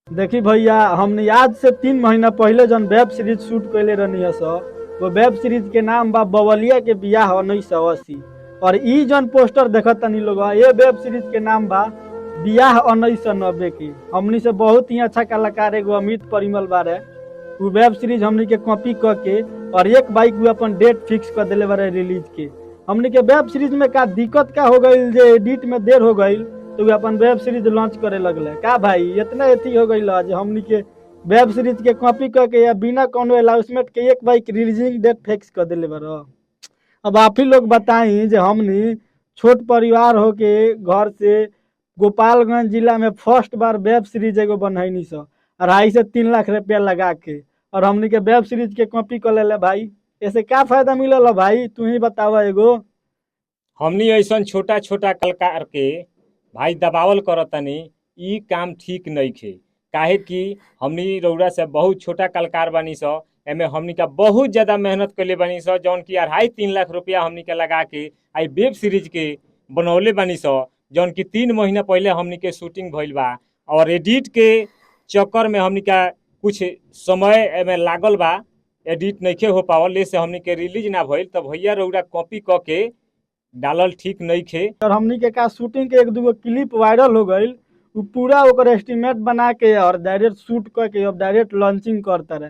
देखी भैया, हमने आज से 3 महीना पहले जन वेब सीरीज शूट कैले रहनी है वो वेब सीरीज के नाम बा बवलिया के बियाह 1980। और ई जन पोस्टर देखत तनी लोग, ये वेब सीरीज के नाम बा बियाह 1990 की। हमनी से बहुत ही अच्छा कलाकार एगो अमित परिमल बारे, उ वेब सीरीज हमनी के कॉपी क के और एक बाइक उ अपन डेट फिक्स कर दिले बारे रिलीज के। हमनी के वेब सीरीज में का दिक्कत का हो गई, जे एडिट में देर हो गई तो उ अपन वेब सीरीज लॉन्च करे लगले। का भाई इतना एथी हो गई जे हमनी के वेब सीरीज के कॉपी करके या बिना कोनो अनाउंसमेंट के एक बाइक रिलीजिंग डेट फिक्स कर दिले बारो। अब आप ही लोग बताई जे हमनी छोट परिवार होके घर से गोपालगंज जिला में फर्स्ट बार वेब सीरीज एगो बनैनी स 2.5 से 3 लाख रुपया लगा के, और हमनी के वेब सीरीज के कॉपी कर ले भाई। ऐसे क्या फायदा मिलल भाई, तू ही बतावा एगो। हमनी ऐसा छोटा छोटा कलाकार के भाई दबावल करतनी, ई काम ठीक नहीं खे। काहे कि हमनी रउरा से बहुत छोटा कलाकार बनी स, एमे हमनी का बहुत ज्यादा मेहनत कैले बनी स, जौन की 2.5-3 लाख रुपया हमनी के लगा के आई वेब सीरीज के बनौले बनी स, जौन की 3 महीना पहले हमनी के शूटिंग भइल बा। और एडिट के चक्कर में हमनी का कुछ समय एमे लागल बा, एडिट नइखे हो पावल, से हमनी के रिलीज ना भइल। तब भैया रउरा कॉपी क के डालल ठीक नहीं खे। और हमनी के का शूटिंग के एक दूगो क्लिप वायरल हो गई, उ पूरा ओकर एस्टिमेट बना के और डायरेक्ट शूट करके अब डायरेक्ट लॉन्चिंग करता रहे।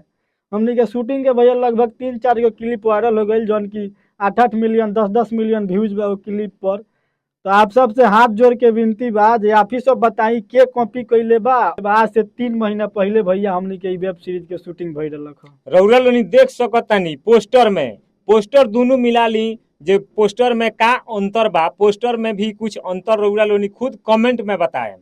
हमनी के शूटिंग के वजह लगभग 3-4 गो क्लिप वायरल हो गई, जौन की 8-8 मिलियन 10-10 मिलियन व्यूज बा वो क्लिप पर। तो आप सबसे हाथ जोड़ के विनती बा जे आप ही सब बताई के कॉपी कैले बा। आज से 3 महीना पहले भैया हमनी के वेब सीरीज के शूटिंग भइल रहलक। रउरा लोनी देख सकतानी पोस्टर में, पोस्टर दोनों मिला ली जे पोस्टर में का अंतर बा, पोस्टर में भी कुछ अंतर रउरा लोनी खुद कमेंट में बताएं।